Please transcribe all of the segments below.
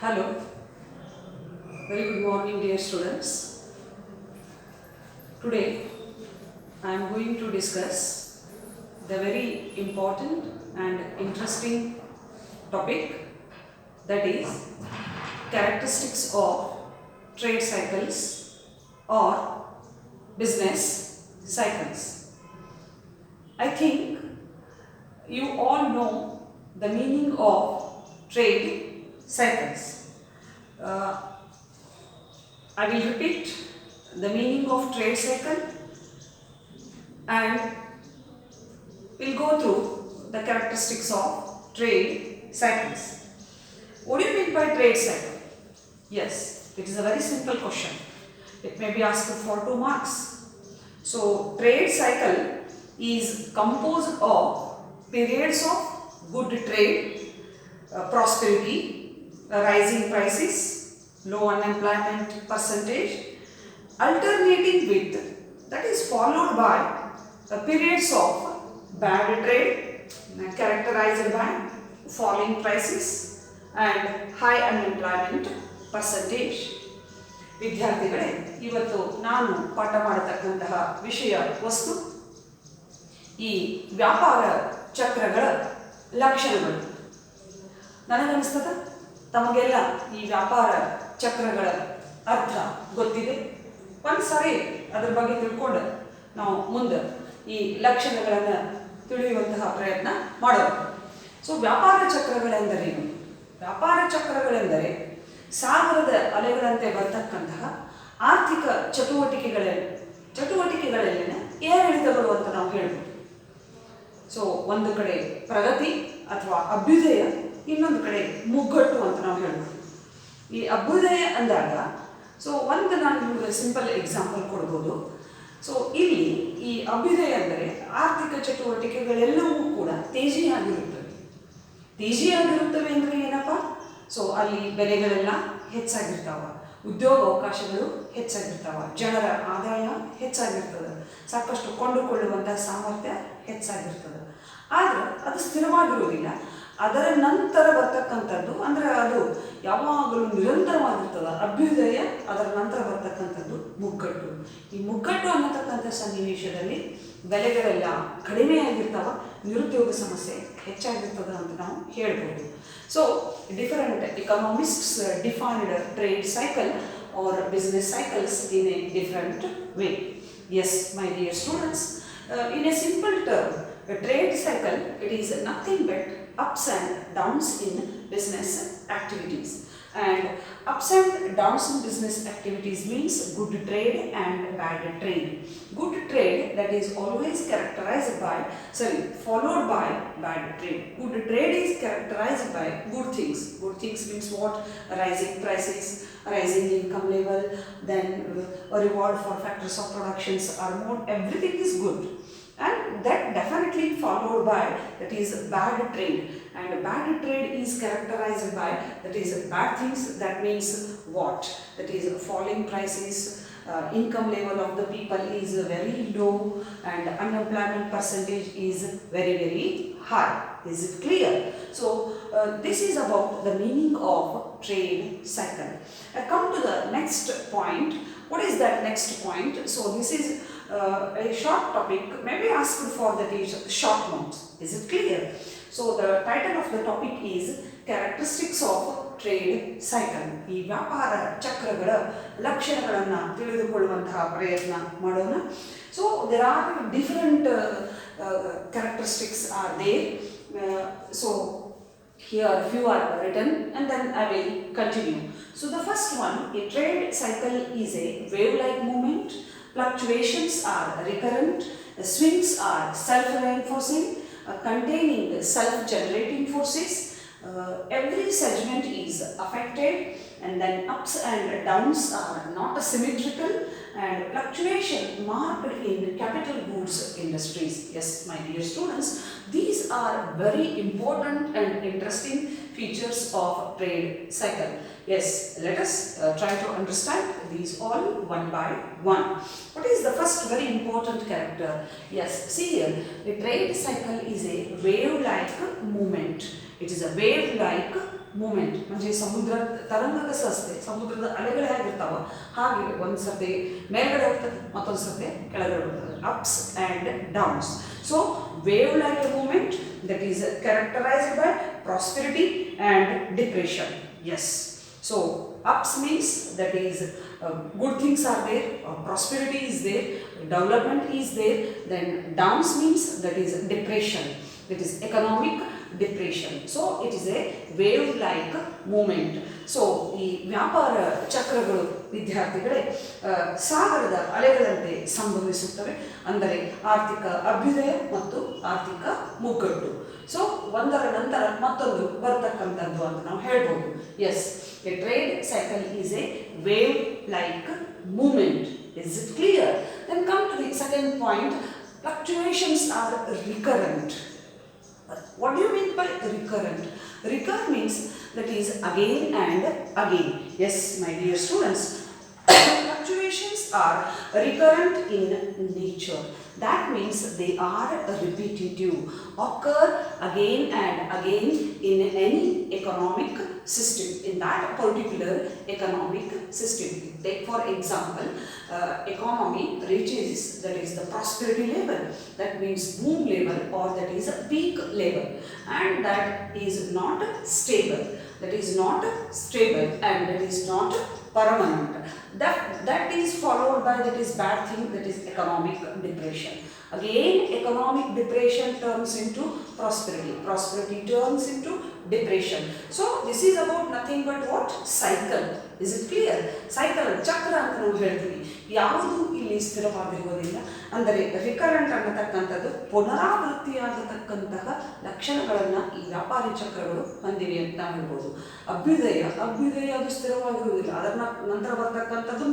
Hello, very good morning dear students. Today I am going to discuss the very important and interesting topic, that is characteristics of trade cycles or business cycles. I think you all know the meaning of trade cycles. Uh, I will repeat the meaning of trade cycle and we'll go through the characteristics of trade cycles. What do you mean by trade cycle? Yes, it is a very simple question. It may be asked for 2 marks. So, trade cycle is composed of periods of good trade, prosperity, rising prices, low unemployment percentage, alternating with, that is followed by periods of bad trade characterized by falling prices and high unemployment percentage. ವಿದ್ಯಾರ್ಥಿಗಳೇ, ಇವತ್ತು ನಾನು ಪಾಠ ಮಾಡತಕ್ಕಂತಹ ವಿಷಯ ವಸ್ತು ಈ ವ್ಯಾಪಾರ ಚಕ್ರಗಳ ಲಕ್ಷಣಗಳು. ನನಗನ್ನಿಸ್ತದ ತಮಗೆಲ್ಲ ಈ ವ್ಯಾಪಾರ ಚಕ್ರಗಳ ಅರ್ಥ ಗೊತ್ತಿದೆ. ಒಂದು ಸಾರಿ ಅದರ ಬಗ್ಗೆ ತಿಳ್ಕೊಂಡು ನಾವು ಮುಂದೆ ಈ ಲಕ್ಷಣಗಳನ್ನು ತಿಳಿಯುವಂತಹ ಪ್ರಯತ್ನ ಮಾಡೋಣ. ಸೊ ವ್ಯಾಪಾರ ಚಕ್ರಗಳೆಂದರೇನು? ವ್ಯಾಪಾರ ಚಕ್ರಗಳೆಂದರೆ ಸಾಗರದ ಅಲೆಗಳಂತೆ ಬರ್ತಕ್ಕಂತಹ ಆರ್ಥಿಕ ಚಟುವಟಿಕೆಗಳಲ್ಲಿನ ಏರಿಳಿತಗಳು ಅಂತ ನಾವು ಹೇಳ್ಬೋದು. ಸೊ ಒಂದು ಕಡೆ ಪ್ರಗತಿ ಅಥವಾ ಅಭ್ಯುದಯ, ಇನ್ನೊಂದು ಕಡೆ ಮುಗ್ಗಟ್ಟು ಅಂತ ನಾವು ಹೇಳ್ಬೋದು. ಈ ಅಭ್ಯುದಯ ಅಂದಾಗ ಒಂದು ನಾನು ನಿಮಗೆ ಸಿಂಪಲ್ ಎಕ್ಸಾಂಪಲ್ ಕೊಡ್ಬೋದು. ಸೊ ಇಲ್ಲಿ ಈ ಅಭ್ಯುದಯ ಅಂದರೆ ಆರ್ಥಿಕ ಚಟುವಟಿಕೆಗಳೆಲ್ಲವೂ ಕೂಡ ತೇಜಿಯಾಗಿರುತ್ತವೆ ಅಂದರೆ ಏನಪ್ಪ? ಸೊ ಅಲ್ಲಿ ಬೆಲೆಗಳೆಲ್ಲ ಹೆಚ್ಚಾಗಿರ್ತಾವ, ಉದ್ಯೋಗ ಅವಕಾಶಗಳು ಹೆಚ್ಚಾಗಿರ್ತಾವ, ಜನರ ಆದಾಯ ಹೆಚ್ಚಾಗಿರ್ತದೆ, ಸಾಕಷ್ಟು ಕೊಂಡುಕೊಳ್ಳುವಂತಹ ಸಾಮರ್ಥ್ಯ ಹೆಚ್ಚಾಗಿರ್ತದೆ. ಆದರೆ ಅದು ಸ್ಥಿರವಾಗಿರುವುದಿಲ್ಲ. ಅದರ ನಂತರ ಬರ್ತಕ್ಕಂಥದ್ದು ಅಂದರೆ ಅದು ಯಾವಾಗಲೂ ನಿರಂತರವಾಗಿರ್ತದೆ ಅಭ್ಯುದಯ. ಅದರ ನಂತರ ಬರ್ತಕ್ಕಂಥದ್ದು ಮುಗ್ಗಟ್ಟು. ಈ ಮುಗ್ಗಟ್ಟು ಅನ್ನತಕ್ಕಂಥ ಸನ್ನಿವೇಶದಲ್ಲಿ ಬೆಲೆಗಳೆಲ್ಲ ಕಡಿಮೆಯಾಗಿರ್ತಾವ, ನಿರುದ್ಯೋಗ ಸಮಸ್ಯೆ ಹೆಚ್ಚಾಗಿರ್ತದೆ ಅಂತ ನಾವು ಹೇಳ್ಬೋದು. So different economists defined trade cycle or business cycles in a different way. Yes my dear students, in a simple term, a trade cycle, it is nothing but ups and downs in business activities. And ups and downs in business activities means good trade and bad trade. Good trade, that is always followed by bad trade. Good trade is characterized by good things. Good things means what? Rising prices, rising income level, then a reward for factors of productions are more. Everything is good. And that definitely followed by, that is bad trade. And bad trade is characterized by, that is bad things. That means what? That is falling prices, income level of the people is very low, and unemployment percentage is very, very high. Is it clear? So this is about the meaning of trade cycle. I come to the next point. What is that next point? So this is a short topic, maybe asked for the short notes. Is it clear? So the title of the topic is characteristics of trade cycle. ಈ ವ್ಯಾಪಾರ ಚಕ್ರಗಳ ಲಕ್ಷಣಗಳನ್ನು ತಿಳಿದುಕೊಳ್ಳುವಂತಹ ಪ್ರಯತ್ನ ಮಾಡೋಣ. So there are different characteristics are there. So here few are written and then I will continue. So the first one, a trade cycle is a wave-like movement. Fluctuations are recurrent, swings are self-reinforcing, containing self-generating forces. Every segment is affected, and then ups and downs are not symmetrical, and fluctuation marked in capital goods industries. Yes, my dear students, these are very important and interesting features of trade cycle. Yes, let us try to understand these all one by one. What is the first very important character? Yes, see here, the trade cycle is a wave-like movement. It is a wave-like movement म्हणजे ಸಮುದ್ರ ತರಂಗ कसं असते ಸಮುದ್ರದ ಅಲೆಗಳು ಹೇಗಿರ್ತಾವ ಹಾಗೆ ಒಂದು ಸರ್ತಿ ಮೇಲ್ಗಡೆ ಹೋಗ್ತದೆ ಮತ್ತೊಂದು ಸರ್ತಿ ಕೆಳಗಡೆ ಹೋಗ್ತದೆ ups and downs so wave like a movement that is characterised by prosperity and depression yes so ups means that is good things are there, prosperity is there, development is there. Then downs means that is depression, that is economic depression. So it is a wave like movement. So ಈ ವ್ಯಾಪಾರ ಚಕ್ರಗಳು ವಿದ್ಯಾರ್ಥಿಗಳೇ ಸಾಗರದ ಅಲೆಗಳಂತೆ ಸಂಭವಿಸುತ್ತವೆ, ಅಂದರೆ ಆರ್ಥಿಕ ಅಭ್ಯುದಯ ಮತ್ತು ಆರ್ಥಿಕ ಮುಗ್ಗಟ್ಟು. ಸೊ ಒಂದರ ನಂತರ ಮತ್ತೊಂದು ಬರ್ತಕ್ಕಂಥದ್ದು ಅಂತ ನಾವು ಹೇಳ್ಬೋದು. Yes, a trade cycle is a wave like movement. Is it clear? Then come to the second point, fluctuations are recurrent. What do you mean by recurrent? Recur means that is again and again. Yes, my dear students, fluctuations are recurrent in nature. That means they are repetitive, occur again and again in any economic system, in that particular economic system. Take for example, economy reaches that is the prosperity level, that means boom level, or that is a peak level, and that is not stable, and that is not permanent. That is followed by that is bad thing, that is economic depression. Again economic depression turns into prosperity turns into depression. So this is about nothing but what? Cycle. Is it clear? Cycle, ಚಕ್ರ ಅಂತ ನಾವು ಹೇಳ್ತೀವಿ. ಯಾವುದು ಇಲ್ಲಿ ಸ್ಥಿರವಾಗಿರುವುದಿಲ್ಲ, ಅಂದರೆ recurrent ಅನ್ನತಕ್ಕಂಥದ್ದು ಪುನರಾವೃತ್ತಿಯಾಗತಕ್ಕಂತಹ ಲಕ್ಷಣಗಳನ್ನು ಈ ವ್ಯಾಪಾರಿ ಚಕ್ರಗಳು ಹೊಂದಿವೆ ಅಂತ ನಾವು ಹೇಳ್ಬೋದು. ಅಭ್ಯುದಯ ಅದು ಸ್ಥಿರವಾಗಿರುವುದಿಲ್ಲ, ಅದರ ನಂತರ ಬರ್ತಕ್ಕಂಥದ್ದು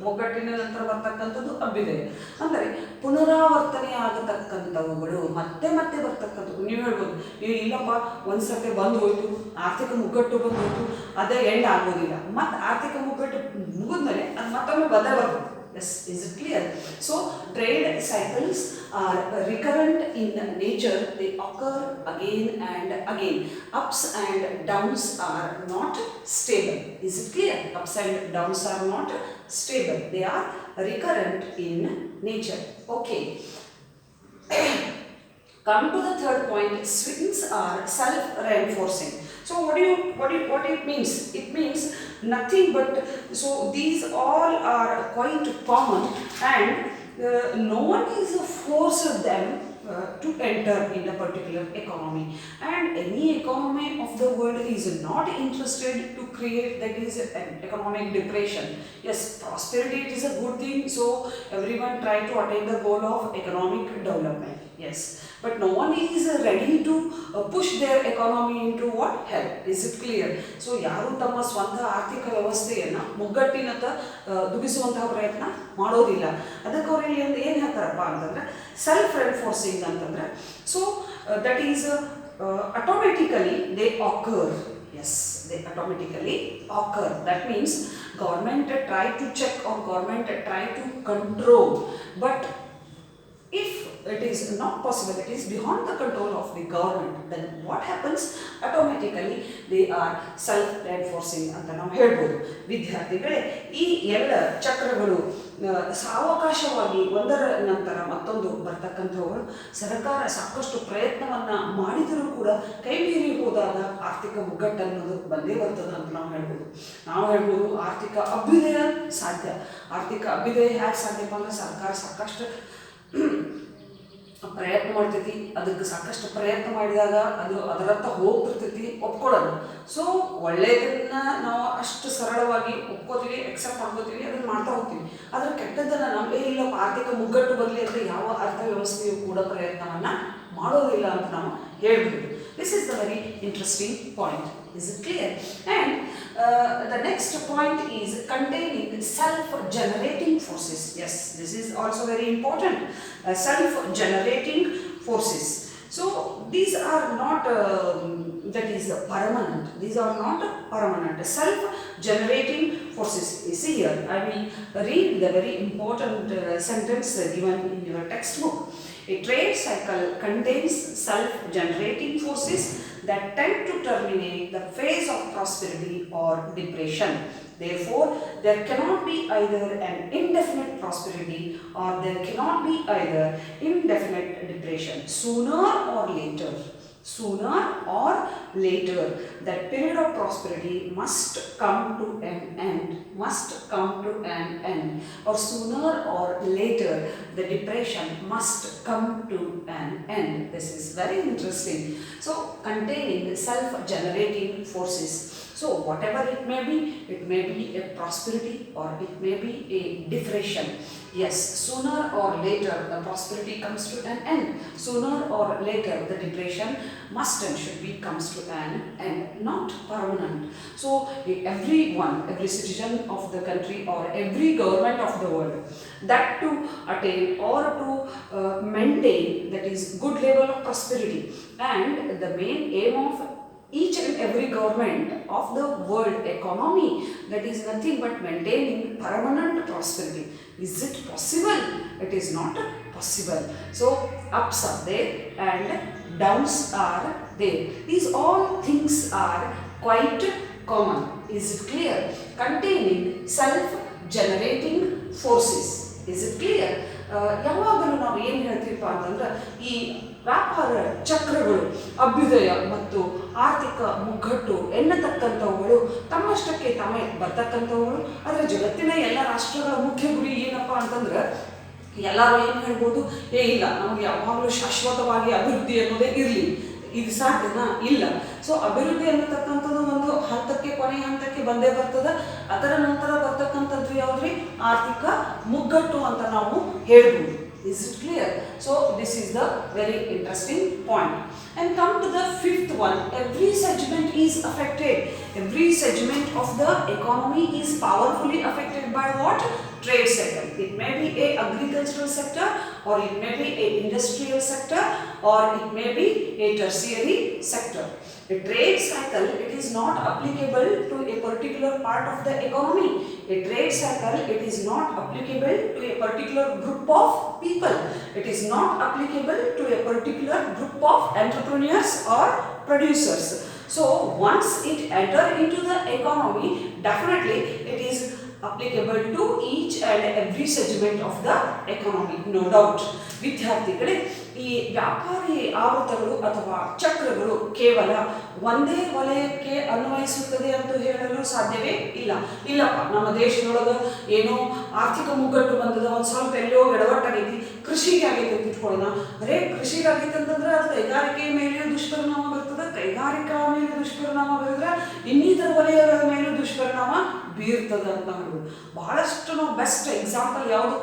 ಮುಗ್ಗಟ್ಟಿನ ನಂತರ ಬರ್ತಕ್ಕಂಥದ್ದು ಅಭ್ಯುದಯ, ಅಂದರೆ ಪುನರಾವರ್ತನೆ ಆಗತಕ್ಕಂಥವುಗಳು ಮತ್ತೆ ಮತ್ತೆ ಬರ್ತಕ್ಕಂಥದ್ದು. ನೀವು ಹೇಳ್ಬೋದು, ನೀವು ಇಲ್ಲಪ್ಪ ಒಂದು ಸರ್ತಿ ಬಂದು ಹೋಯ್ತು, ಆರ್ಥಿಕ ಮುಗ್ಗಟ್ಟು ಬಂದು ಹೋಯ್ತು, ಅದೇ ಎಂಡ್ ಆಗೋದಿಲ್ಲ, ಮತ್ತು ಆರ್ಥಿಕ ಮುಗ್ಗಟ್ಟು ಮುಗಿದ್ಮೇಲೆ ಅದು ಮತ್ತೊಮ್ಮೆ ಬಂದೇ ಬರ್ತದೆ. Yes, is it clear? So trade cycles are recurrent in nature, they occur again and again. Ups and downs are not stable. Is it clear? Ups and downs are not stable, they are recurrent in nature. Okay. Come to the third point, swings are self-reinforcing. So what it means? It means nothing but, so these all are quite common, and no one is forced them to enter in a particular economy, and any economy of the world is not interested to create that is an economic depression. Yes, prosperity, it is a good thing, so everyone try to attain the goal of economic development. Yes, but no one is ready to push their economy into what? Hell. Is it clear? So ಯಾರು ತಮ್ಮ ಸ್ವಂತ ಆರ್ಥಿಕ ವ್ಯವಸ್ಥೆಯನ್ನು ಮುಗ್ಗಟ್ಟಿನತ್ತ ದುಡಿಸುವಂತಹ ಪ್ರಯತ್ನ ಮಾಡೋದಿಲ್ಲ. ಅದಕ್ಕೆ ಅವರು ಇಲ್ಲಿ ಒಂದು ಏನು ಹೇಳ್ತಾರಪ್ಪ ಅಂತಂದ್ರೆ ಸೆಲ್ಫ್ ರೆನ್ಫೋರ್ಸಿಂಗ್ ಅಂತಂದ್ರೆ, so that is automatically they occur. Yes, they automatically occur. That means government try to check or government try to control, but if it is not possible, it is beyond the control of the government, then what happens? Automatically they are self-reinforcing ಅಂತ ನಾವು ಹೇಳ್ಬೋದು. ವಿದ್ಯಾರ್ಥಿಗಳೇ, ಈ ಎಲ್ಲ ಚಕ್ರಗಳು ಸಾವಕಾಶವಾಗಿ ಒಂದರ ನಂತರ ಮತ್ತೊಂದು ಬರ್ತಕ್ಕಂಥವುಗಳು. ಸರ್ಕಾರ ಸಾಕಷ್ಟು ಪ್ರಯತ್ನವನ್ನು ಮಾಡಿದರೂ ಕೂಡ ಕೈ ಮೀರಿ ಹೋದಾಗ ಆರ್ಥಿಕ ಮುಗ್ಗಟ್ಟನ್ನೋದು ಬಂದೇ ಬರ್ತದೆ ಅಂತ ನಾವು ಹೇಳ್ಬೋದು. ಆರ್ಥಿಕ ಅಭ್ಯುದಯ ಸಾಧ್ಯ. ಆರ್ಥಿಕ ಅಭ್ಯುದಯ ಹೇಗೆ ಸಾಧ್ಯಪ್ಪ ಅಂದರೆ ಸರ್ಕಾರ ಸಾಕಷ್ಟು ಪ್ರಯತ್ನ ಮಾಡ್ತೈತಿ, ಅದಕ್ಕೆ ಸಾಕಷ್ಟು ಪ್ರಯತ್ನ ಮಾಡಿದಾಗ ಅದು ಅದರತ್ತ ಹೋಗ್ತಿರ್ತೈತಿ, ಒಪ್ಕೊಳ್ಳೋದು. ಸೊ ಒಳ್ಳೆಯದನ್ನು ನಾವು ಅಷ್ಟು ಸರಳವಾಗಿ ಒಪ್ಕೋತೀವಿ, ಎಕ್ಸೆಪ್ಟ್ ಮಾಡ್ಕೋತೀವಿ, ಅದನ್ನು ಮಾಡ್ತಾ ಹೋಗ್ತೀವಿ. ಆದರೆ ಕೆಟ್ಟದ್ದನ್ನು ನಮಗೆ ಇಲ್ಲ ಆರ್ಥಿಕ ಮುಗ್ಗಟ್ಟು ಬರಲಿ ಅಂತ ಯಾವ ಅರ್ಥವ್ಯವಸ್ಥೆಯು ಕೂಡ ಪ್ರಯತ್ನವನ್ನು ಮಾಡೋದಿಲ್ಲ ಅಂತ ನಾವು ಹೇಳ್ಬೋದು. This is the very interesting point. Is it clear? And the next point is containing self-generating forces. Yes, this is also very important. Self-generating forces. So these are not that is permanent. These are not permanent. Self-generating forces. You see here, I will read the very important sentence given in your textbook. A trade cycle contains self-generating forces that tend to terminate the phase of prosperity or depression. Therefore, there cannot be either an indefinite prosperity or there cannot be either indefinite depression. Sooner or later, that period of prosperity must come to an end, or sooner or later the depression must come to an end. This is very interesting. So containing self-generating forces. So whatever it may be a prosperity or it may be a depression. Yes, sooner or later the prosperity comes to an end. Sooner or later the depression must and should be comes to an end, not permanent. So every citizen of the country or every government of the world, that to attain or to maintain, that is good level of prosperity, and the main aim of each and every government of the world economy, that is nothing but maintaining permanent prosperity. Is it possible? It is not possible. So ups are there and downs are there. These all things are quite common. Is it clear? Containing self-generating forces. Is it clear? ಯಾವಾಗಲೂ ನಾವು ಏನು ಹೇಳ್ತೀವಪ್ಪ ಅಂತಂದ್ರೆ ಈ ವ್ಯಾಪಾರ ಚಕ್ರಗಳು, ಅಭ್ಯುದಯ ಮತ್ತು ಆರ್ಥಿಕ ಮುಗ್ಗಟ್ಟು ಎನ್ನತಕ್ಕಂಥವುಗಳು ತಮ್ಮಷ್ಟಕ್ಕೆ ತಾವೇ ಬರ್ತಕ್ಕಂಥವುಗಳು. ಆದರೆ ಜಗತ್ತಿನ ಎಲ್ಲ ರಾಷ್ಟ್ರಗಳ ಮುಖ್ಯ ಗುರಿ ಏನಪ್ಪ ಅಂತಂದ್ರೆ ಎಲ್ಲರೂ ಏನು ಹೇಳ್ಬೋದು, ಇಲ್ಲ ನಮಗೆ ಯಾವಾಗಲೂ ಶಾಶ್ವತವಾಗಿ ಅಭಿವೃದ್ಧಿ ಅನ್ನೋದೇ ಇರಲಿ, ಇದು ಸಾಧ್ಯನಾ? ಇಲ್ಲ. ಸೊ ಅಭಿವೃದ್ಧಿ ಅನ್ನತಕ್ಕಂಥದ್ದು ಒಂದು ಹಂತಕ್ಕೆ, ಕೊನೆಯ ಹಂತಕ್ಕೆ ಬಂದೇ ಬರ್ತದೆ. ಅದರ ನಂತರ ಬರ್ತಕ್ಕಂಥದ್ದು ಯಾವುದ್ರಿ? ಆರ್ಥಿಕ ಮುಗ್ಗಟ್ಟು ಅಂತ ನಾವು ಹೇಳ್ಬೋದು. Is it clear? So this is the very interesting point. And come to the fifth one. Every segment is affected. Every segment of the economy is powerfully affected by what? Trade cycle. It may be a agricultural sector, or it may be a industrial sector, or it may be a tertiary sector. A trade cycle, it is not applicable to a particular part of the economy. A trade cycle, it is not applicable to a particular group of people. It is not applicable to a particular group of entrepreneurs or producers. So once it enters into the economy, definitely it is applicable to each and every segment of the economy, no doubt. ವಿದ್ಯಾರ್ಥಿಗಳೇ, ಈ ವ್ಯಾಪಾರಿ ಆವರ್ತಗಳು ಅಥವಾ ಚಕ್ರಗಳು ಕೇವಲ ಒಂದೇ ವಲಯಕ್ಕೆ ಅನ್ವಯಿಸುತ್ತದೆ ಅಂತ ಹೇಳಲು ಸಾಧ್ಯವೇ ಇಲ್ಲ. ಇಲ್ಲಪ್ಪ, ನಮ್ಮ ದೇಶದೊಳಗೆ ಏನೋ ಆರ್ಥಿಕ ಮುಗ್ಗಟ್ಟು ಬಂದದ, ಒಂದು ಸ್ವಲ್ಪ ಎಲ್ಲೋ ಎಡವಟ್ಟಾಗೈತಿ, ಕೃಷಿಗೆ ಆಗೈತೆ ಅಂತ ಇಟ್ಕೊಳ್ಳೋಣ. ಅರೇ ಕೃಷಿಗೆ ಆಗೈತೆ ಅಂತಂದ್ರೆ ಅದು ಕೈಗಾರಿಕೆ ಮೇಲೆ ದುಷ್ಪರಿಣಾಮ ಬರ್ತದೆ. ಕೈಗಾರಿಕಾ ಮೇಲೆ ದುಷ್ಪರಿಣಾಮ ಬರೆದ್ರೆ ಇನ್ನಿತರ ವಲಯಗಳ ಮೇಲೂ ದುಷ್ಪರಿಣಾಮ ಬೀರ್ತದೆ ಅಂತ ಹೇಳ್ಬೋದು. ಬಹಳಷ್ಟು ನಾವು ಬೆಸ್ಟ್ ಎಕ್ಸಾಂಪಲ್ ಯಾವುದು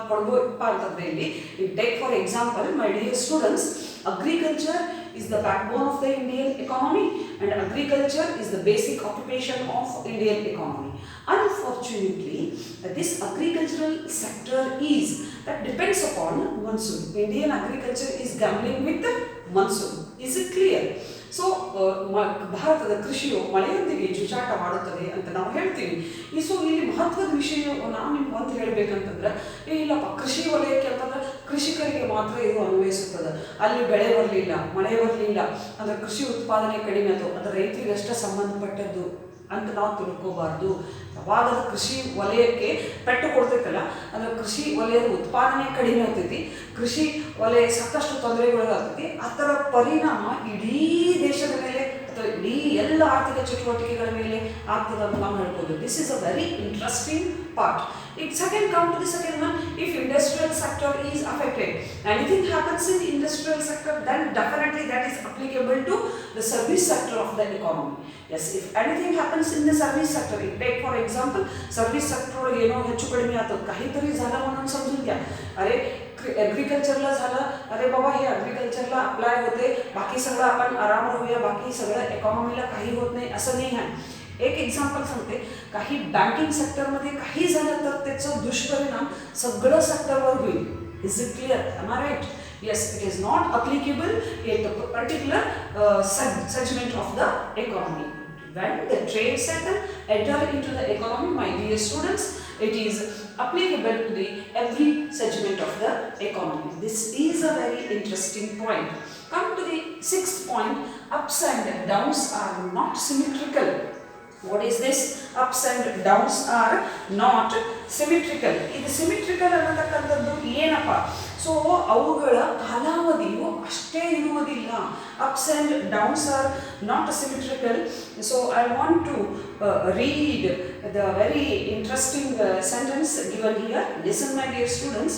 ಕೊಡ್ಬೋದಪ್ಪ ಅಂತಂದ್ರೆ ಇಲ್ಲಿ take for example, my dear students, agriculture is the backbone of the Indian economy, and agriculture is the basic occupation of Indian economy. Unfortunately, this agricultural sector that depends upon monsoon. Indian agriculture is gambling with the monsoon. Is it clear? So ಭಾರತದ ಕೃಷಿಯು ಮಳೆಯೊಂದಿಗೆ ಜೂಜಾಟ ಮಾಡುತ್ತದೆ ಅಂತ ನಾವು ಹೇಳ್ತೀವಿ. So ಇಲ್ಲಿ ಮಹತ್ವದ ವಿಷಯ ನಾವು ನಿಮ್ಗೆ ಒಂದು ಹೇಳಬೇಕಂತಂದ್ರೆ, ಇಲ್ಲಪ್ಪ ಕೃಷಿ ವಲಯಕ್ಕೆ ಅಂತಂದ್ರೆ ಕೃಷಿಕರಿಗೆ ಮಾತ್ರ ಇದು ಅನ್ವಯಿಸುತ್ತದೆ. ಅಲ್ಲಿ ಬೆಳೆ ಬರಲಿಲ್ಲ, ಮಳೆ ಬರಲಿಲ್ಲ ಅಂದರೆ ಕೃಷಿ ಉತ್ಪಾದನೆ ಕಡಿಮೆ ಆಯಿತು, ಅದು ರೈತರಿಗಷ್ಟೇ ಸಂಬಂಧಪಟ್ಟದ್ದು ಅಂತ ನಾವು ತಿಳ್ಕೋಬಾರ್ದು. ಯಾವಾಗ ಕೃಷಿ ವಲಯಕ್ಕೆ ಪೆಟ್ಟು ಕೊಡ್ತೈತಲ್ಲ, ಅಂದರೆ ಕೃಷಿ ವಲಯದ ಉತ್ಪಾದನೆ ಕಡಿಮೆ ಆಗ್ತೈತಿ, ಕೃಷಿ ವಲಯ ಸಾಕಷ್ಟು ತೊಂದರೆಗೊಳಗಾಗ್ತೈತಿ, ಅದರ ಪರಿಣಾಮ ಇಡೀ ದೇಶದ ಮೇಲೆ ಅಥವಾ ಇಡೀ ಎಲ್ಲ ಆರ್ಥಿಕ ಚಟುವಟಿಕೆಗಳ ಮೇಲೆ ಆಗ್ತದೆ ಅಂತ ನಾವು ಹೇಳ್ಬೋದು. This is a very interesting part. If second come to the second one, if industrial sector is affected, anything happens in industrial sector, then definitely that is applicable to the service sector of the economy. Yes, if anything happens in the service sector, take for example service sector YONO ಹೆಚ್ಚು कडिमे आतं, काहीतरी झालं म्हणून समजून घ्या. अरे ॲग्रिकल्चरला झालं, अरे बाबा हे ॲग्रिकल्चरला apply होते, बाकी सगळं आपण आराम राहूया, बाकी सगळं इकॉनॉमीला काही होत नाही असं नाही आहे. एक एक्झाम्पल सांगते, काही बँकिंग सेक्टरमध्ये काही झालं तर त्याचा दुष्परिणाम सगळं सेक्टरवर होईल. Is it clear? Am I right? Yes, it is not applicable in the particular segment of the economy. When the trade cycle enter into the economy, my dear students, It is applicable to the every segment of the economy. This is a very interesting point. Come to the sixth point, ups and downs are not symmetrical. What is this? Ups and downs are not symmetrical. ಇದು symmetrical ಅನ್ನತಕ್ಕಂಥದ್ದು ಏನಪ್ಪ? So ಅವುಗಳ ಕಾಲಾವಧಿಯು ಅಷ್ಟೇ ಇರುವುದಿಲ್ಲ. Ups and downs are not symmetrical. So I want to read the very interesting sentence given here. Listen, my dear students.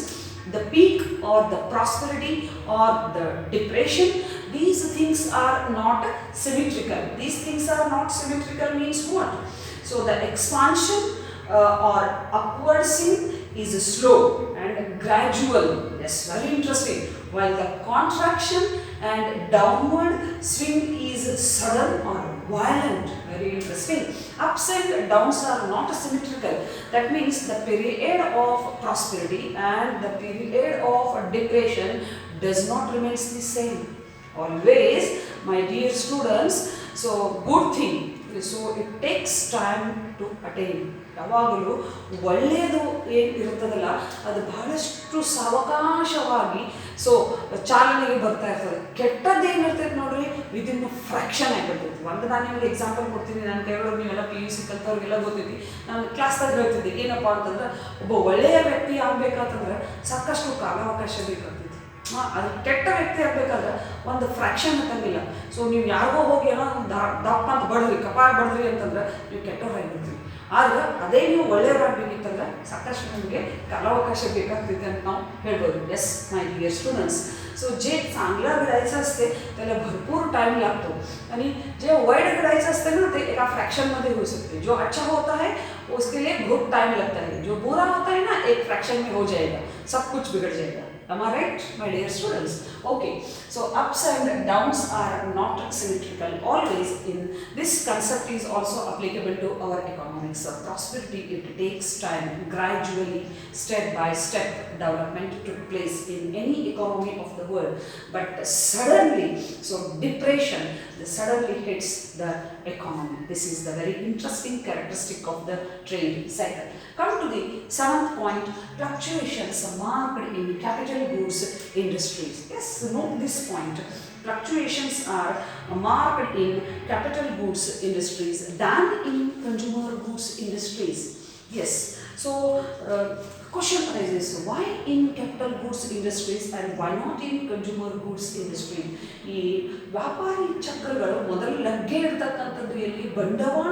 The peak or the prosperity or the depression, these things are not symmetrical. These things are not symmetrical means what? So the expansion or upward swing is slow and gradual. Yes, very interesting. While the contraction and downward swing is sudden or violent. Very interesting. Ups and downs are not symmetrical. That means the period of prosperity and the period of depression does not remain the same. Always, my dear students, so good thing. So it takes time to attain. ಯಾವಾಗಲೂ ಒಳ್ಳೆಯದು ಏನು ಇರ್ತದಲ್ಲ ಅದು ಬಹಳಷ್ಟು ಸಾವಕಾಶವಾಗಿ so ಚಾಲನೆಗೆ ಬರ್ತಾ ಇರ್ತದೆ. ಕೆಟ್ಟದ್ದು ಏನಿರ್ತೈತೆ ನೋಡ್ರಿ ವಿದಿನ್ ಫ್ರ್ಯಾಕ್ಷನ್ ಆಗಿರ್ತೈತಿ. ಒಂದು ನಾನು ನಿಮಗೆ ಎಕ್ಸಾಂಪಲ್ ಕೊಡ್ತೀನಿ. ನನ್ನ ಕೈಯೊಳಗೆ ನೀವೆಲ್ಲ PUC ಕಲ್ತವ್ರಿಗೆಲ್ಲ ಗೊತ್ತೈತಿ. ನಾನು ಕ್ಲಾಸ್ದಾಗ ಹೇಳ್ತಿದ್ದೆ ಏನಪ್ಪ ಅಂತಂದ್ರೆ ಒಬ್ಬ ಒಳ್ಳೆಯ ವ್ಯಕ್ತಿ ಆಗಬೇಕಂತಂದ್ರೆ ಸಾಕಷ್ಟು ಕಾಲಾವಕಾಶ ಬೇಕಾಗ್ತೈತಿ. ಅದು ಕೆಟ್ಟ ವ್ಯಕ್ತಿ ಆಗಬೇಕಾದ್ರೆ ಒಂದು ಫ್ರ್ಯಾಕ್ಷನ್ ಅಂತಂಗಿಲ್ಲ. ಸೊ ನೀವು ಯಾರಿಗೋ ಹೋಗಿ ಏನೋ ದಪ್ಪ ಅಂತ ಬಡ್ರಿ ಕಪಾಳ ಬಡ್ರಿ ಅಂತಂದ್ರೆ ನೀವು ಕೆಟ್ಟವ್ರಾಗಿರ್ತೀವಿ. ಆದ್ರೆ ಅದೇ ನೀವು ಒಳ್ಳೆಯವರಾಗಬೇಕಿತ್ತಂದ್ರೆ साकಷ್ಟು ನಿಮಗೆ कालावकाश ಬೇಕಾಗ್ತಿದೆ ಅಂತ ನಾವು ಹೇಳ್ಬೋದು. Yes my dear students. So जे चांगलं घडायचं असते त्याला भरपूर टाइम लागतो आणि जे वाईट घडायचं असते ना ते एका फ्रॅक्शनमध्ये होऊ सकते. जो अच्छा होता है उसके लिए बहुत टाइम लगता है. जो बुरा होता है ना एक फ्रैक्शन में हो जाएगा, सब कुछ बिगड़ जाएगा. Am I right, my dear students? Okay, so ups and downs are not symmetrical. Always in this concept is also applicable to our economics. So prosperity, it takes time, gradually, step by step development took place in any economy of the world. But suddenly, so depression, suddenly hits the economy. This is the very interesting characteristic of the trade cycle. Come to the seventh point, fluctuations marked in capital goods industries. Yes, note this point. Fluctuations are marked in capital goods industries than in consumer goods industries. Yes, so question arises, why in capital goods industries and why not in consumer goods industry? ಈ ವ್ಯಾಪಾರಿ ಚಕ್ರಗಳು ಮೊದಲು ಲಗ್ಗೆ ಇರ್ತಕ್ಕಂಥದ್ದು ಎಲ್ಲಿ ಬಂಡವಾಳ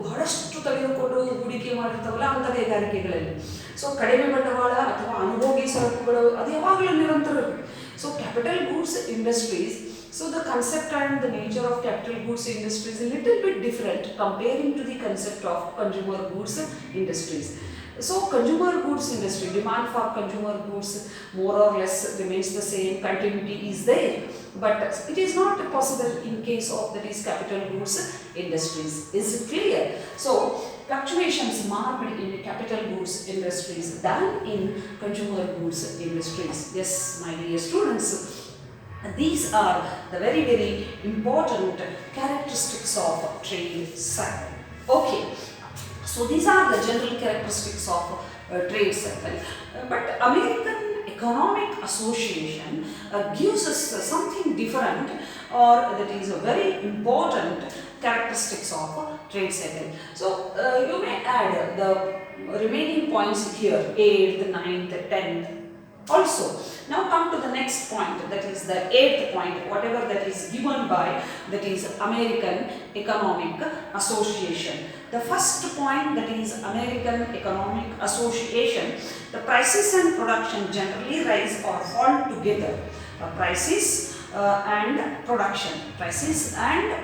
ಬಹಳಷ್ಟು ತೆಗೆದುಕೊಂಡು ಹೂಡಿಕೆ ಮಾಡಿರ್ತಾವಲ್ಲ ಅಂಥ ಕೈಗಾರಿಕೆಗಳಲ್ಲಿ. ಸೊ ಕಡಿಮೆ ಬಂಡವಾಳ ಅಥವಾ ಅನುಭೋಗಿ ಸರಕುಗಳು ಅದು ಯಾವಾಗಲೂ ನಿರಂತರ. So capital goods industries, so the concept and the nature of capital goods industry is a little bit different comparing to the concept of consumer goods industries. So consumer goods industry, demand for consumer goods more or less remains the same, continuity is there, but it is not possible in case of that is capital goods industries. Is it clear? So fluctuations marked in capital goods industries than in consumer goods industries. Yes, my dear students, these are the very, very important characteristics of trade cycle. Okay, so these are the general characteristics of trade cycle. But American Economic Association gives us something different, or that is a very important characteristics of trade cycle. So you may add the remaining points here, 8th, 9th, 10th. Also, now come to the next point, that is the 8th point, whatever that is given by, that is American Economic Association. The first point, that is American Economic Association, the prices and production generally rise or fall together. Prices and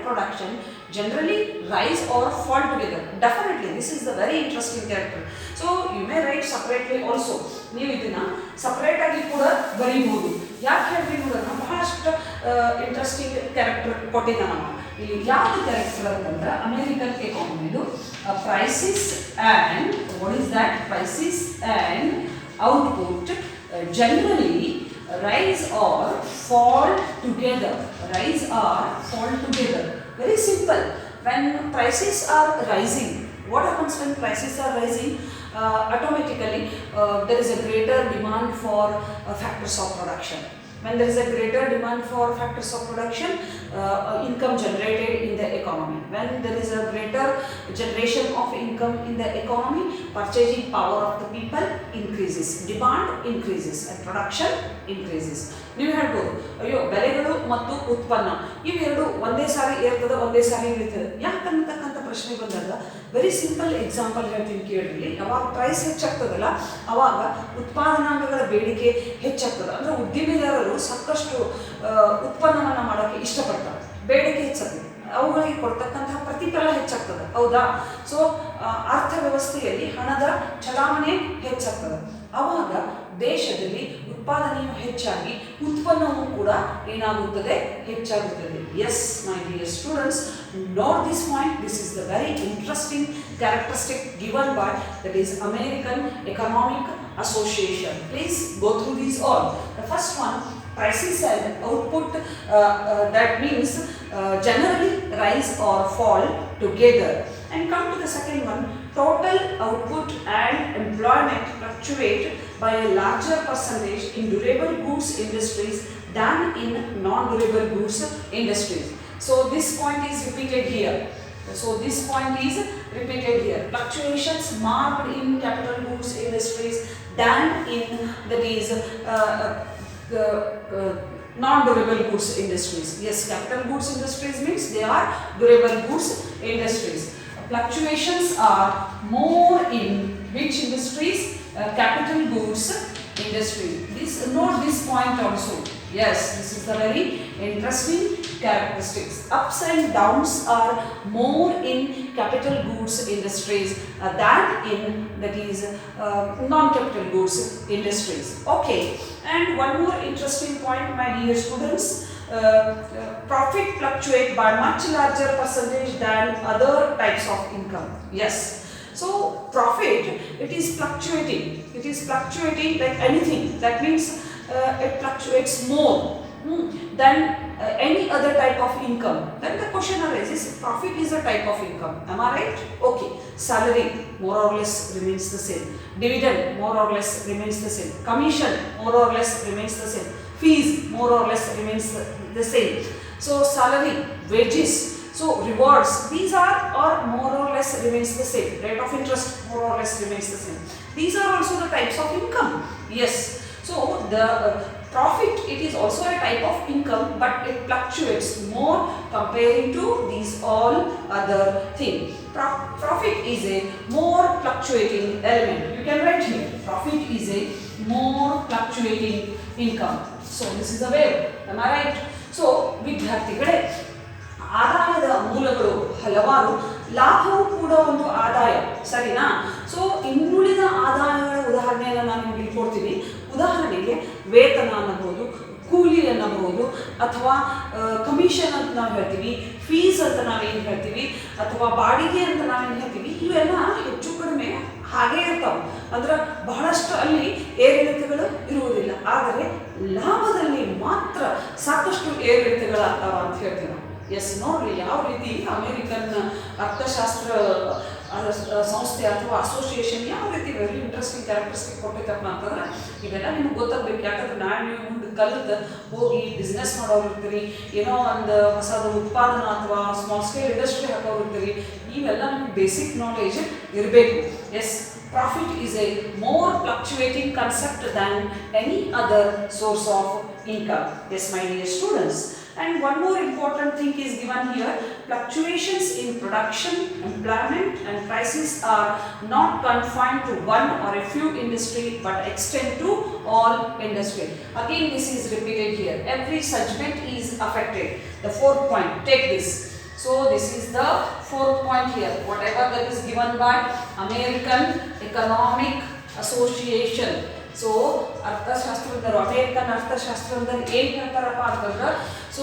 production generally rise or fall together. Definitely, this is the very interesting character. So you may write separately also. ನೀವು ಇದನ್ನ separate ಆಗಿ ಕೂಡ ಬರೀಬಹುದು. ಯಾಕೆ ಹೇಳ್ರಿ ನೋಡೋಣ, ಬಹಳಷ್ಟು interesting character ಕೊಟ್ಟಿದ್ದಾನಮ್ಮ. ಇಲ್ಲಿ ಯಾವುದು ಕ್ಯಾರೆಕ್ಟರ್ ಅಂತಂದ್ರೆ ಅಮೆರಿಕನ್ ಎಕಾನಮಿದು prices and what is that, prices and output generally rise or fall together. Rise or fall together. Very simple. When prices are rising, What happens when prices are rising? Automatically there is a greater demand for factors of production. When there is a greater demand for factors of production, income generated in the economy. When there is a greater generation of income in the economy, purchasing power of the people increases, demand increases and production increases. ನೀವು ಹೇಳ್ಬೋದು ಅಯ್ಯೋ ಬೆಲೆಗಳು ಮತ್ತು ಉತ್ಪನ್ನ ಇವೆರಡು ಒಂದೇ ಸಾರಿ ಏರ್ತದೆ ಒಂದೇ ಸಾರಿ ಇಳಿತದೆ ಯಾಕಂತಕ್ಕಂಥ ಪ್ರಶ್ನೆ ಬಂದಾಗ ವೆರಿ ಸಿಂಪಲ್ ಎಕ್ಸಾಂಪಲ್ ಹೇಳ್ತೀನಿ ಕೇಳ್ರಿ. ಯಾವಾಗ ಪ್ರೈಸ್ ಹೆಚ್ಚಾಗ್ತದಲ್ಲ ಅವಾಗ ಉತ್ಪಾದನಾಂಗಗಳ ಬೇಡಿಕೆ ಹೆಚ್ಚಾಗ್ತದೆ. ಅಂದರೆ ಉದ್ದಿಮೆದಾರರು ಸಾಕಷ್ಟು ಉತ್ಪನ್ನವನ್ನು ಮಾಡೋಕ್ಕೆ ಇಷ್ಟಪಡ್ತಾರೆ, ಬೇಡಿಕೆ ಹೆಚ್ಚಾಗ್ತದೆ, ಅವುಗಳಿಗೆ ಕೊಡ್ತಕ್ಕಂತಹ ಪ್ರತಿಫಲ ಹೆಚ್ಚಾಗ್ತದೆ, ಹೌದಾ? ಸೊ ಅರ್ಥವ್ಯವಸ್ಥೆಯಲ್ಲಿ ಹಣದ ಚಲಾವಣೆ ಹೆಚ್ಚಾಗ್ತದೆ. ಆವಾಗ ದೇಶದಲ್ಲಿ ಉತ್ಪಾದನೆಯು ಹೆಚ್ಚಾಗಿ ಉತ್ಪನ್ನವೂ ಕೂಡ ಏನಾಗುತ್ತದೆ, ಹೆಚ್ಚಾಗುತ್ತದೆ. Yes my dear students, note this point. This is the very interesting characteristic given by that is American Economic Association. Please go through these all. The first one, prices and output, that means generally rise or fall together. And come to the second one, total output and employment fluctuate by a larger percentage in durable goods industries than in non-durable goods industries. So this point is repeated here. So this point is repeated here. Fluctuations marked in capital goods industries than in that is non-durable goods industries. Yes, capital goods industries means they are durable goods industries. Fluctuations are more in which industries? Capital goods industry. Note this point also. Yes, this is the very interesting characteristics. Ups and downs are more in capital goods industries than in that is non-capital goods industries. Okay, and one more interesting point, my dear students. Profit fluctuate by much larger percentage than other types of income. Yes. So profit, it is fluctuating. It is fluctuating like anything. That means it fluctuates more than any other type of income. Then the question arises, profit is a type of income. Am I right? Okay. Salary more or less remains the same. Dividend more or less remains the same. Commission more or less remains the same. Fees more or less remains the same. So salary, wages, so rewards, these are or more or less remains the same. Rate of interest more or less remains the same. These are also the types of income. Yes. So the profit, it is also a type of income, but it fluctuates more comparing to these all other things. Profit is a more fluctuating element. You can write here, profit is a more fluctuating income. So this is the way. Am I right? So ವಿದ್ಯಾರ್ಥಿಗಳೇ, ಆದಾಯದ ಮೂಲಗಳು ಹಲವಾರು, ಲಾಭವು ಕೂಡ ಒಂದು ಆದಾಯ, ಸರಿನಾ? So ಇನ್ನುಳಿದ ಆದಾಯಗಳ ಉದಾಹರಣೆಯನ್ನು ನಾನು ನಿಮಗೆ ಕೊಡ್ತೀನಿ. ಉದಾಹರಣೆಗೆ ವೇತನ ಅನ್ನಬಹುದು, ಕೂಲಿ ಅನ್ನಬಹುದು, ಅಥವಾ ಕಮಿಷನ್ ಅಂತ ನಾವು ಹೇಳ್ತೀವಿ, ಫೀಸ್ ಅಂತ ನಾವೇನು ಹೇಳ್ತೀವಿ, ಅಥವಾ ಬಾಡಿಗೆ ಅಂತ ನಾವೇನು ಹೇಳ್ತೀವಿ, ಇವೆಲ್ಲ ಹೆಚ್ಚು ಕಡಿಮೆ ಹಾಗೇ ಇರ್ತಾವೆ. ಅಂದ್ರೆ ಬಹಳಷ್ಟು ಅಲ್ಲಿ ಏರಿಳಿತಗಳು ಇರುವುದಿಲ್ಲ. ಆದರೆ ಲಾಭದಲ್ಲಿ ಮಾತ್ರ ಸಾಕಷ್ಟು ಏರಿಳಿತಗಳಾಗ್ತಾವ ಅಂತ ಹೇಳ್ತೀವಿ ನಾವು. ಎಸ್, ನೋಡ್ರಿ ಯಾವ ರೀತಿ ಅಮೇರಿಕನ್ ಅರ್ಥಶಾಸ್ತ್ರ ಸಂಸ್ಥೆ ಅಥವಾ ಅಸೋಸಿಯೇಷನ್ ಯಾವ ರೀತಿ ವೆರಿ ಇಂಟ್ರೆಸ್ಟಿಂಗ್ ಕ್ಯಾರೆಕ್ಟರಿಸ್ಟಿಕ್ ಕೊಟ್ಟೈತಪ್ಪ ಅಂತಂದ್ರೆ ಇವೆಲ್ಲ ನಿಮ್ಗೆ ಗೊತ್ತಾಗಬೇಕು. ಯಾಕಂದ್ರೆ ನಾನು ನೀವು ಮುಂದೆ ಕಲಿತು ಹೋಗಿ ಬಿಸ್ನೆಸ್ ಮಾಡೋರು ಇರ್ತೀರಿ, ಏನೋ ಒಂದು ಹೊಸದು ಉತ್ಪಾದನಾ ಅಥವಾ ಸ್ಮಾಲ್ ಸ್ಕೇಲ್ ಇಂಡಸ್ಟ್ರಿ ಹಾಕೋರು ಇರ್ತೀರಿ, ಇವೆಲ್ಲ ನಿಮ್ಗೆ ಬೇಸಿಕ್ ನಾಲೆಜ್ ಇರಬೇಕು. Yes, profit is a more fluctuating concept than any other source of income. Yes, my dear students. And one more important thing is given here. Fluctuations in production, employment and prices are not confined to one or a few industry but extend to all industry. Again, this is repeated here. Every segment is affected. The fourth point, take this. So this is the fourth point here. Whatever that is given by American Economic Association. So ಅರ್ಥಶಾಸ್ತ್ರಜ್ಞರು, American ಅರ್ಥಶಾಸ್ತ್ರಜ್ಞರು ಏನು ಹೇಳ್ತಾರಪ್ಪ ಅಂತಂದ್ರೆ, so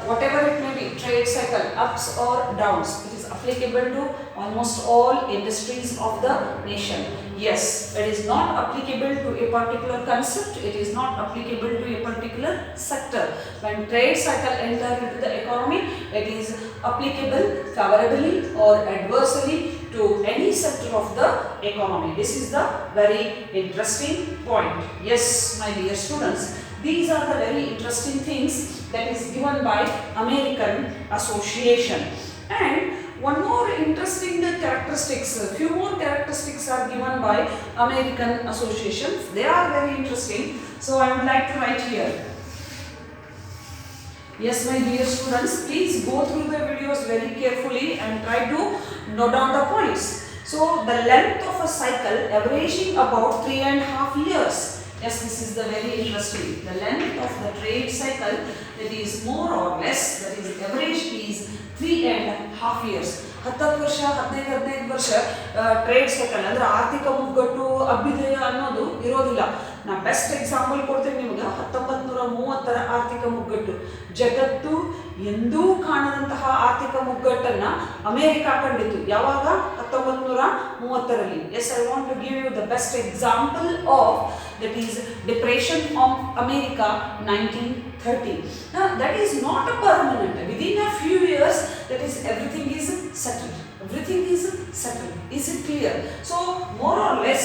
whatever it may be, trade cycle, ups or downs, it is applicable to almost all industries of the nation. Yes, it is not applicable to a particular concept, it is not applicable to a particular sector. When trade cycle enter into the economy, it is applicable favorably or adversely to any sector of the economy. This is the very interesting point. Yes, my dear students, these are the very interesting things that is given by American Association. And one more interesting characteristics, a few more characteristics are given by American Association. They are very interesting. So I would like to write here. Yes, my dear students, please go through the videos very carefully and try to note down the points. So the length of a cycle averaging about 3.5 years. Yes, this is the very interesting. The length of the trade cycle, that is more or less, that is average is 3.5 years. 10 ವರ್ಷ 15 ವರ್ಷ trade cycle ಅಂದ್ರೆ ಆರ್ಥಿಕ ಮುಗ್ಗಟ್ಟು ಅಭ್ಯುದಯ ಅನ್ನೋದು ಇರೋದಿಲ್ಲ. ನಾ best example ಕೊಡ್ತೀನಿ ನಿಮಗೆ. 1930ರ ಆರ್ಥಿಕ ಮುಗ್ಗಟ್ಟು, ಜಗತ್ತು ಎಂದೂ ಕಾಣದಂತಹ ಆರ್ಥಿಕ ಮುಗ್ಗಟ್ಟನ್ನ ಅಮೆರಿಕ ಕಂಡಿತು. ಯಾವಾಗ? 1930ರಲ್ಲಿ. Yes, I want to give you the best example of that is depression of America 1930. Now that is not a permanent. Within a few years, that is everything is settled. Everything is settled. Is it clear? So more or less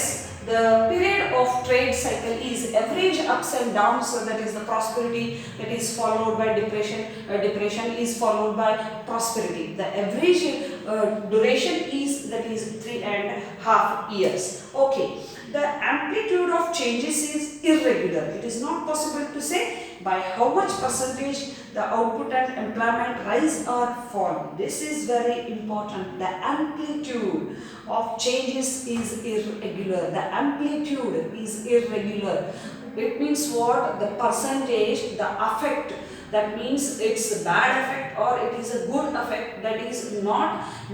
the period of trade cycle is average ups and downs. So that is the prosperity that is followed by depression. Depression is followed by prosperity. The average duration is that is 3.5 years. Okay. The amplitude of changes is irregular. It is not possible to say by how much percentage the output and employment rise or fall. This is very important. The amplitude of changes is irregular. The amplitude is irregular. It means what? The percentage, the effect. That means it's a bad effect or it is a good effect, that is not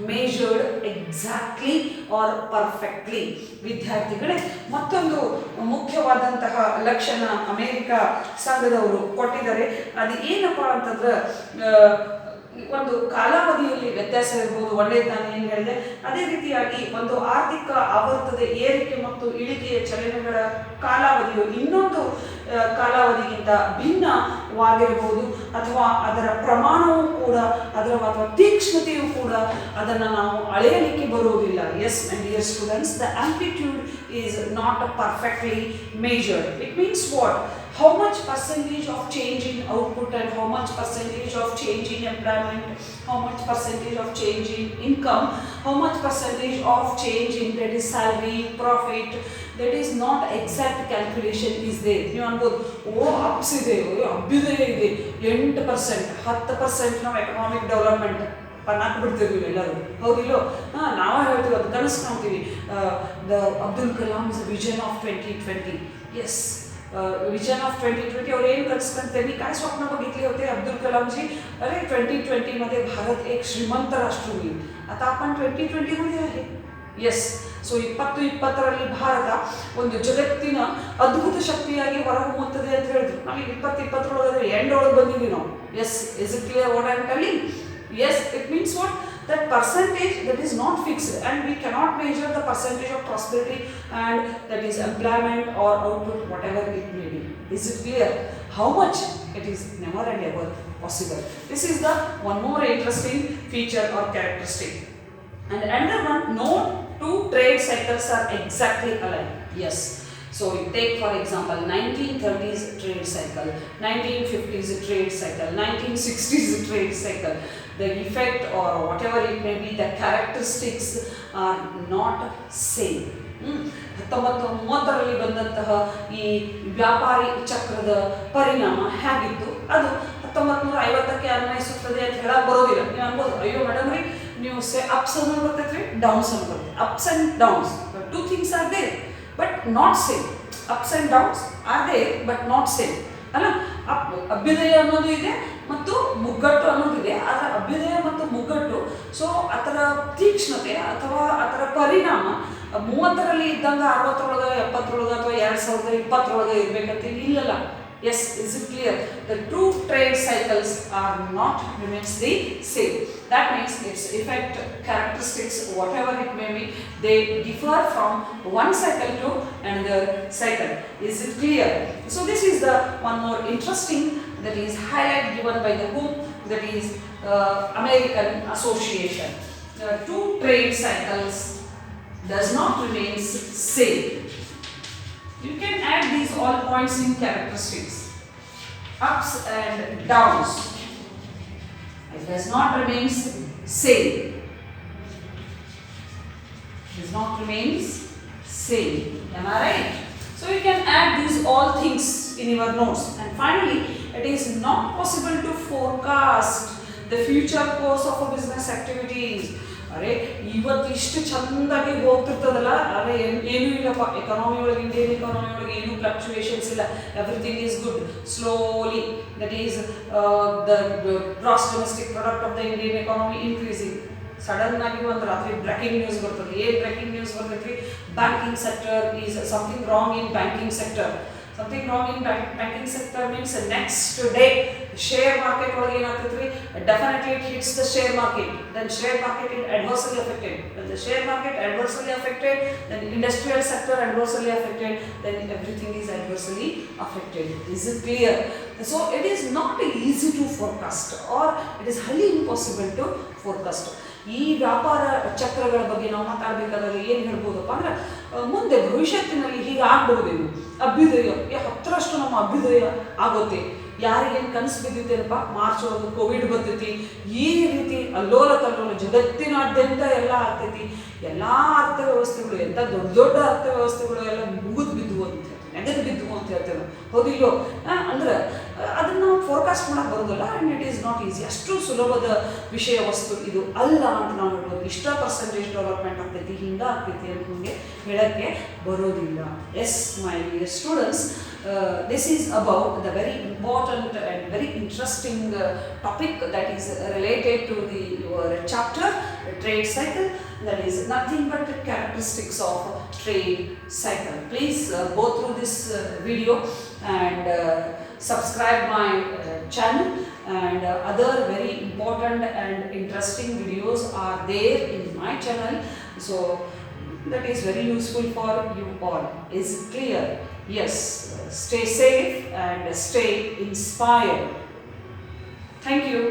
measured exactly or perfectly. ವಿದ್ಯಾರ್ಥಿಗಳೇ, ಮತ್ತೊಂದು ಮುಖ್ಯವಾದಂತಹ ಲಕ್ಷಣ America ಸಂಘದವರು ಕೊಟ್ಟಿದ್ದಾರೆ. ಅದು ಏನಪ್ಪಾ ಅಂತಂದ್ರೆ ಒಂದು ಕಾಲಾವಧಿಯಲ್ಲಿ ವ್ಯತ್ಯಾಸ ಇರಬಹುದು. ಒಳ್ಳೆಯದು, ನಾನು ಏನು ಹೇಳಿದೆ. ಅದೇ ರೀತಿಯಾಗಿ ಒಂದು ಆರ್ಥಿಕ ಆವರ್ತದ ಏರಿಕೆ ಮತ್ತು ಇಳಿಕೆಯ ಚಲನೆಗಳ ಕಾಲಾವಧಿಯು ಇನ್ನೊಂದು ಕಾಲಾವಧಿಗಿಂತ ಭಿನ್ನವಾಗಿರಬಹುದು, ಅಥವಾ ಅದರ ಪ್ರಮಾಣವೂ ಕೂಡ, ಅದರ ಅಥವಾ ತೀಕ್ಷ್ಣತೆಯೂ ಕೂಡ ಅದನ್ನು ನಾವು ಅಳೆಯಲಿಕ್ಕೆ ಬರುವುದಿಲ್ಲ. Yes, my dear students, the amplitude is not perfectly measured. It means what? How much percentage of change in output and how much percentage of change in employment, how much percentage of change in income, how much percentage of change in, that is, salary, profit, that is not exact calculation is there. ನೀವು ಅನ್ಬೋದು, ups ಇದೆ, ಅಭ್ಯುದಯ ಇದೆ, 8%, 10% ನಾವು economic development ನಾಲ್ಕು ಬಿಡ್ತಿರ್ತೀವಿ ಎಲ್ಲರೂ, ಹೌದಿಲ್ಲೋ? ನಾವೇ ಹೇಳ್ತೀವಿ, ಅದು ಕನಸು ಕಾಣ್ತೀವಿ. The Abdul Kalam's vision of 2020. Yes, vision of 2020 और ಏನು ಕನಸ್ಕೊಂತೇವೆ, काय स्वप्न बघितले होते अब्दुल कलाम जी? अरे 2020 मध्ये भारत एक श्रीमंत राष्ट्र होईल. आता आपण 2020 मध्ये आहे. ಎಸ್, ಸೊ 2020ರಲ್ಲಿ ಭಾರತ ಒಂದು ಜಗತ್ತಿನ ಅದ್ಭುತ ಶಕ್ತಿಯಾಗಿ ಹೊರಹೊಮ್ಮುತ್ತದೆ ಅಂತ ಹೇಳಿದ್ರು. ನಾವು 2020 ಎಂಡ್ ಒಳಗೆ ಬಂದಿದ್ದೀವಿ ನಾವು. Yes, is it clear what I am telling? Yes, it means what? That percentage that is not fixed, and we cannot measure the percentage of prosperity and that is employment or output, whatever it may be. Is it clear? How much? It is never and ever possible. This is the one more interesting feature or characteristic. And another one, no two trade cycles are exactly alike. Yes. So you take for example 1930s trade cycle, 1950s trade cycle, 1960s trade cycle. The effect or whatever it may be, the characteristics are not same. 1930ರಲ್ಲಿ ಬಂದಂತಹ ಈ ವ್ಯಾಪಾರಿ ಚಕ್ರದ ಪರಿಣಾಮ ಹೇಗಿತ್ತು, ಅದು 1950ಕ್ಕೆ ಅನ್ವಯಿಸುತ್ತದೆ ಅಂತ ಹೇಳಕ್ ಬರೋದಿಲ್ಲ. ನೀವು ಅನ್ಬೋದು, ಅಯ್ಯೋ ಮೇಡಮ್ ರೀ, ನೀವು ಅಪ್ಸ್ ಅನ್ನೋ ಬರ್ತೈತ್ರಿ, ಡೌನ್ಸ್ ಅನ್ನೋ ಬರ್ತೈತೆ. Ups and downs, two things are there but not same. Ups and downs are there but not same ಅಲ್ಲ. ಅಭ್ಯುದಯ ಅನ್ನೋದು ಇದೆ ಮತ್ತು ಮುಗ್ಗಟ್ಟು ಅನ್ನೋದಿದೆ. ಅದರ ಅಭ್ಯುದಯ ಮತ್ತು ಮುಗ್ಗಟ್ಟು, ಸೊ ಅದರ ತೀಕ್ಷ್ಣತೆ ಅಥವಾ ಅದರ ಪರಿಣಾಮ 30ರಲ್ಲಿ ಇದ್ದಂಗೆ 60ರೊಳಗೆ 70ರೊಳಗೆ ಅಥವಾ 2020ರೊಳಗೆ ಇರಬೇಕಂತ ಇಲ್ಲಲ್ಲ. Yes, is it clear? The two trade cycles are not remains the same. That means its effect, characteristics, whatever it may be, they differ from one cycle to another cycle. Is it clear? So this is the one more interesting that is highlight given by the whom, that is American Association. The two trade cycles does not remain same. You can add these all points in characteristics, ups and downs. It does not remain same. Does not remains same. Am I right? So you can add these all things in your notes. And finally, it is not possible to forecast the future course of a business activities. ಅರೆ ಇವತ್ತು ಇಷ್ಟು ಚಂದಾಗಿ ಹೋಗ್ತಿರ್ತದಲ್ಲ, ಅರೆ ಏನೂ ಇಲ್ಲಪ್ಪ, economy ಒಳಗೆ, Indian economy ಒಳಗೆ ಏನೂ ಫ್ಲಕ್ಚುಯೇಷನ್ಸ್ ಇಲ್ಲ, everything is good. Slowly that is the gross domestic product of the Indian economy increasing. Sudden ಆಗಿ ಒಂದು ರಾತ್ರಿ ಬ್ರೇಕಿಂಗ್ ನ್ಯೂಸ್ ಬರ್ತದೆ. ಏನು ಬ್ರೇಕಿಂಗ್ ನ್ಯೂಸ್ ಬರ್ತೈತಿ? Banking sector is something wrong in banking sector. Something wrong in banking sector means next day share market ಒಳಗೆ ಏನಾಗ್ತೈತ್ರಿ? Definitely it hits the share market. Then share market is adversely affected. When the share market adversely affected, then industrial sector adversely affected, then everything is adversely affected. Is it clear? So it is not easy to forecast, or it is highly impossible to forecast. ಈ ವ್ಯಾಪಾರ ಚಕ್ರಗಳ ಬಗ್ಗೆ ನಾವು ಮಾತಾಡಬೇಕಾದಾಗ ಏನು ಹೇಳ್ಬೋದಪ್ಪ ಅಂದ್ರೆ, ಮುಂದೆ ಭವಿಷ್ಯತ್ತಿನಲ್ಲಿ ಹೀಗೆ ಆಗ್ಬಹುದೇನು, ಅಭ್ಯುದಯ 10ರಷ್ಟು ನಮ್ಮ ಅಭ್ಯುದಯ ಆಗುತ್ತೆ. ಯಾರಿಗೇನು ಕನಸು ಬಿದ್ದಿತ್ತೇನಪ್ಪ, ಮಾರ್ಚ್ ಒಳಗೆ ಕೋವಿಡ್ ಬರ್ತೈತಿ, ಈ ರೀತಿ ಅಲ್ಲೋಲ ಕಲ್ಲೋಲ ಜಗತ್ತಿನಾದ್ಯಂತ ಎಲ್ಲ ಆಗ್ತೈತಿ, ಎಲ್ಲ ಅರ್ಥವ್ಯವಸ್ಥೆಗಳು, ಎಂಥ ದೊಡ್ಡ ದೊಡ್ಡ ಅರ್ಥವ್ಯವಸ್ಥೆಗಳು ಎಲ್ಲ ಮುಗಿದು ಬಿದ್ದುವು ಅಂತ ಹೇಳ್ತೀವಿ, ನೆಗೆದು ಬಿದ್ದುವು ಅಂತ ಹೇಳ್ತೇವೆ. ಹೌದಿಲ್ಲೋ? ಅಂದ್ರೆ ಅದನ್ನು ನಾವು ಫೋರ್ಕಾಸ್ಟ್ ಮಾಡೋಕ್ಕೆ ಬರೋದಿಲ್ಲ. And it is not easy. ಅಷ್ಟು ಸುಲಭದ ವಿಷಯ ವಸ್ತು ಇದು ಅಲ್ಲ ಅಂತ ನಾವು ಹೇಳ್ಬೋದು. ಇಷ್ಟ ಪರ್ಸೆಂಟೇಜ್ ಡೆವಲಪ್ಮೆಂಟ್ ಆಗ್ತೈತಿ, ಹಿಂಗೆ ಆಗ್ತೈತಿ ಅಂತ ನಿಮಗೆ ಹೇಳೋಕ್ಕೆ ಬರೋದಿಲ್ಲ. Yes my dear students, this is about the very important and very interesting topic that is related to your chapter, trade cycle. That is nothing but the characteristics of trade cycle. Please go through this video and subscribe my channel, and other very important and interesting videos are there in my channel. So that is very useful for you all. Is it clear? Yes, stay safe and stay inspired. Thank you.